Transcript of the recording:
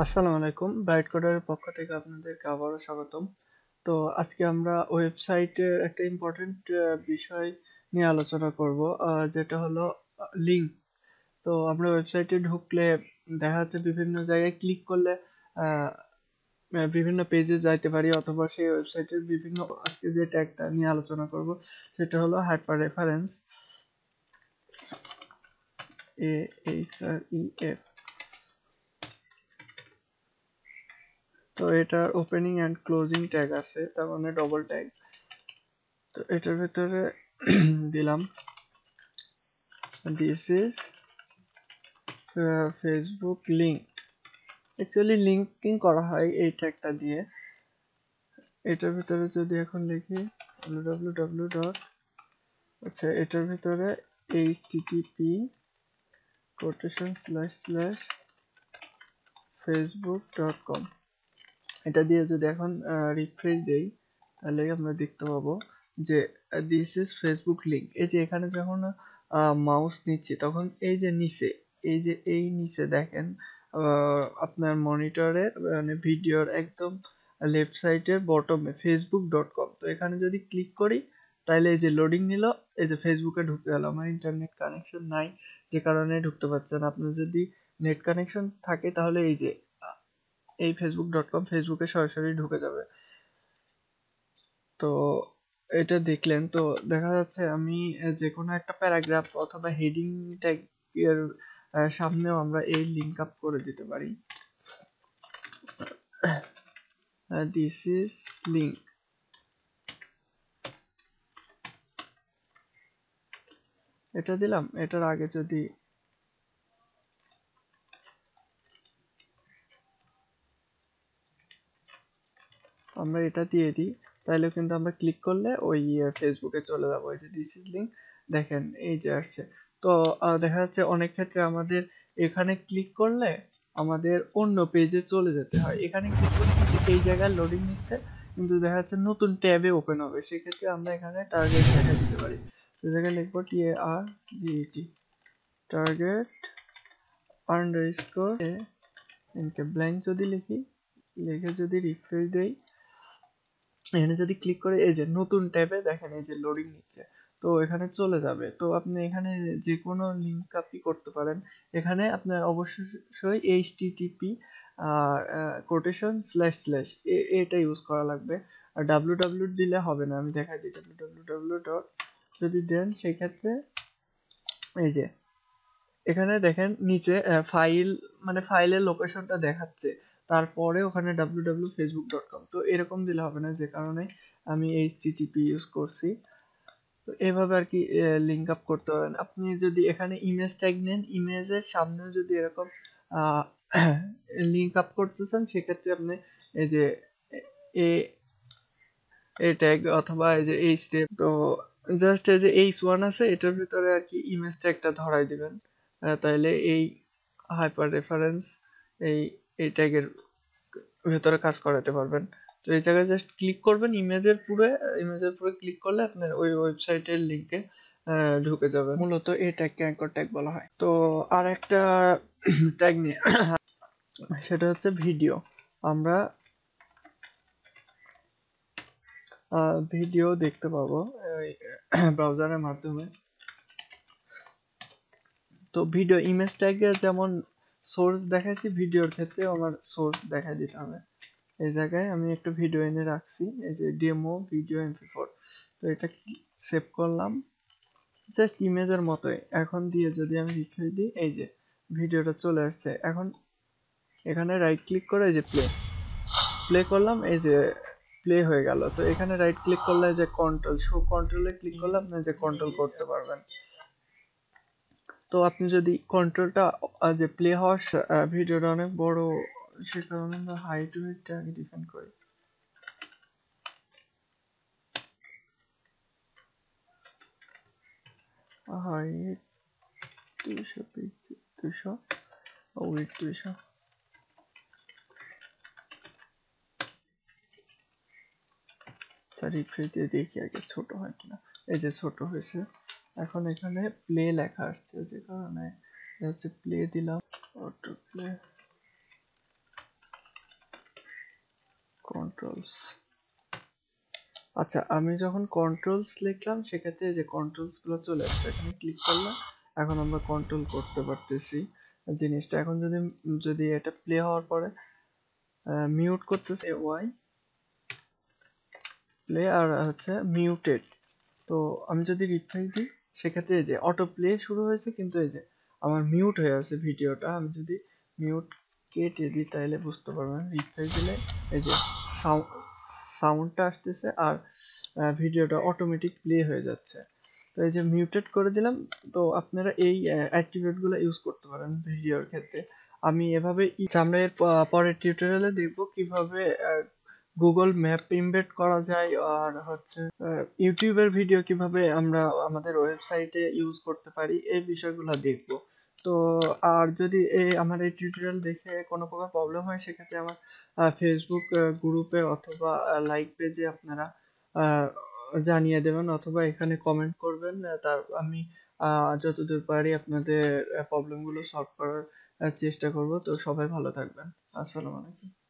আসসালামু আলাইকুম, ব্রাইট কোডের পক্ষ থেকে আপনাদেরকে আবারও স্বাগতম। তো আজকে আমরা ওয়েবসাইটের একটা ইম্পর্টেন্ট বিষয় নিয়ে আলোচনা করব, যেটা হলো লিঙ্ক। তো আমরা ওয়েবসাইটে ঢুকলে দেখা যাচ্ছে বিভিন্ন জায়গায় ক্লিক করলে আহ, বিভিন্ন পেজে যাইতে পারি, অথবা সেই ওয়েবসাইটের বিভিন্ন, আজকে যে ট্যাগটা নিয়ে আলোচনা করব সেটা হলো হাইপার রেফারেন্স, AHREF। তো এটার ওপেনিং এন্ড ক্লোজিং ট্যাগ আছে, তার মানে ডবল ট্যাগ। তো এটার ভিতরে দিলাম this is Facebook link. Actually linking করা হয় এই ট্যাগটা দিয়ে। এটার ভিতরে যদি এখন লিখি www ডট, আচ্ছা এটার ভিতরে http facebook.com, এটা দিয়ে যদি এখন রিফ্রেশ দেই, তাহলে আমরা দেখতে পাবো যে দিস ইজ ফেসবুক লিংক। এই যে এখানে যখন মাউস নিচ্ছি তখন এই যে নিচে, এই নিচে দেখেন আপনার মনিটরের মানে ভিডিওর একদম লেফট সাইডের বটমে facebook.com। তো এখানে যদি ক্লিক করি তাহলে এই যে লোডিং নিল, এই যে ফেসবুকে ঢুকে গেল। আমার ইন্টারনেট কানেকশন নাই যে কারণে ঢুকতে পারছেন। আপনার যদি নেট কানেকশন থাকে তাহলে এই যে এই facebook.com ফেসবুকে সরাসরি ঢুকে যাবে। তো এটা দেখলেন, তো দেখা যাচ্ছে আমি যে কোনো একটা প্যারাগ্রাফ অথবা হেডিং ট্যাগ এর সামনেও আমরা এই লিংক আপ করে দিতে পারি, দিস ইজ লিংক। এটা দিলাম। এটার আগে যদি আমরা এটা দিয়ে দিই, তাহলে কিন্তু আমরা ক্লিক করলে ওই ফেসবুকে চলে যাবো। এই যে দিস ইজ লিংক, দেখেন এই যে আসছে। তো দেখা যাচ্ছে অনেক ক্ষেত্রে আমাদের এখানে ক্লিক করলে আমাদের অন্য পেজে চলে যেতে হয়। এখানে ক্লিক করলে কিন্তু এই জায়গায় লোডিং নিচ্ছে, কিন্তু দেখা যাচ্ছে নতুন ট্যাবে ওপেন হবে। সেক্ষেত্রে আমরা এখানে টার্গেট দেখা দিতে পারি। তো জায়গায় লিখবো TARGET, টার্গেট আন্ডারস্কোর ব্ল্যাঙ্ক যদি লিখি, লিখে যদি রিফ্রেশ দেই, এখানে যদি ক্লিক করে এই যে নতুন ট্যাবে দেখেন এই যে লোডিং নিচ্ছে, তো এখানে চলে যাবে। তো আপনি এখানে যে কোনো লিংক আপনি করতে পারেন। এখানে আপনার অবশ্যই http আর কোটেশন স্ল্যাশ এটা ইউজ করা লাগবে। আর www দিলে হবে না, আমি দেখাই দিই। www ডট যদি দেন সেই ক্ষেত্রে এই যে এখানে দেখেন নিচে ফাইল, মানে ফাইলের লোকেশনটা দেখাচ্ছে, তারপরে ওখানে www.facebook.com। তো এরকম দিলে হবে না, যে কারণে আমি http ইউজ করছি। তো এভাবে আর কি লিংক আপ করতে পারেন। আপনি যদি এখানে ইমেজ ট্যাগ নেন, ইমেজের সামনেও যদি এরকম লিংক আপ করতে চান, সেক্ষেত্রে আপনি এই যে এ এ ট্যাগ অথবা এই যে এইচ ট্যাগ, তো জাস্ট এই যে H1 আছে এটার ভিতরে আর কি ইমেজ ট্যাগটা ধরাই দিবেন। তাইলে এই হাইপার রেফারেন্স এই এই ট্যাগের ভেতরে কাজ করাতে পারবেন। তো এই জায়গায় জাস্ট ক্লিক করবেন ইমেজের পুরো ক্লিক করলে আপনার ওই ওয়েবসাইটের লিংকে ঢুকে যাবে। মূলত এই ট্যাগকে অ্যাঙ্কর ট্যাগ বলা হয়। তো আর একটা ট্যাগ নিয়ে, সেটা হচ্ছে ভিডিও। আমরা ভিডিও দেখতে পাবো ব্রাউজারের মাধ্যমে। তো ভিডিও ইমেজ ট্যাগে যেমন সোর্স দেখাইছি, ভিডিওর ক্ষেত্রে আমার সোর্স দেখাই দিতে হবে। এই জায়গায় আমি একটা ভিডিও এনে রাখছি, এই যে ডেমো ভিডিও MP4। তো এটা সেভ করলাম জাস্ট ইমেজের মতোই। এখন দিয়ে যদি আমি রিফ্রেশ দিই, এই যে ভিডিওটা চলে আসছে। এখন এখানে রাইট ক্লিক করে এই যে প্লে করলাম, এই যে প্লে হয়ে গেল। তো এখানে রাইট ক্লিক করলে যে কন্ট্রোল শো, কন্ট্রোলে ক্লিক করলে আপনি যে কন্ট্রোল করতে পারবেন। তো আপনি যদি কন্ট্রোলটা যে প্লে হওয়ার ভিডিওটা অনেক বড়, সে কারণে আমরা হাইট ওয়েটটা আগে ডিফাইন করি। Height 200 pixel, 200 width 200। রিফ্রেশ দিয়ে দেখি আগে ছোট হয় কিনা। এই যে ছোট হয়েছে। এখন এখানে প্লে লেখা আসছে, যে কারণে হচ্ছে প্লে দিলাম, অটো প্লে। কন্ট্রোলস। আচ্ছা, আমি যখন কন্ট্রোলস লিখলাম সেক্ষেত্রে যে কন্ট্রোলস গুলো চলে আসছে, এখানে ক্লিক করলে এখন আমরা কন্ট্রোল করতে পারতেছি জিনিসটা। এখন যদি যদি এটা প্লে হওয়ার পরে মিউট করতেছে ওয়াই প্লে আর হচ্ছে মিউটেড, তো আমি যদি রিফ্রেশ দিই সেক্ষেত্রে এই যে অটো প্লে শুরু হয়েছে, কিন্তু এই যে আমার মিউট হয়ে আছে ভিডিওটা। আমি যদি মিউট কেটে দিই তাহলে বুঝতে পারবেন, রিফ্রেশ দিলে এই যে সাউন্ডটা আসতেছে আর ভিডিওটা অটোমেটিক প্লে হয়ে যাচ্ছে। তো এই যে মিউটেড করে দিলাম। তো আপনারা এই অ্যাট্রিবিউট গুলো ইউজ করতে পারেন ভিডিওর ক্ষেত্রে। আমি এভাবে আমরা এর পরের টিউটোরিয়ালে দেখব কিভাবে গুগল ম্যাপ ইমবেড করা যায়, আর হচ্ছে ইউটিউবের ভিডিও কিভাবে আমরা আমাদের ওয়েবসাইটে ইউজ করতে পারি, এই বিষয়গুলো দেখব। তো আর যদি আমার এই টিউটোরিয়াল দেখে কোনো প্রকার প্রবলেম হয় সেক্ষেত্রে আমার ফেসবুক গ্রুপে অথবা লাইক পেজে আপনারা আহ, জানিয়ে দেবেন, অথবা এখানে কমেন্ট করবেন। তার আমি যতদূর পারি আপনাদের প্রবলেম গুলো সলভ করার চেষ্টা করব। তো সবাই ভালো থাকবেন। আসসালামু আলাইকুম।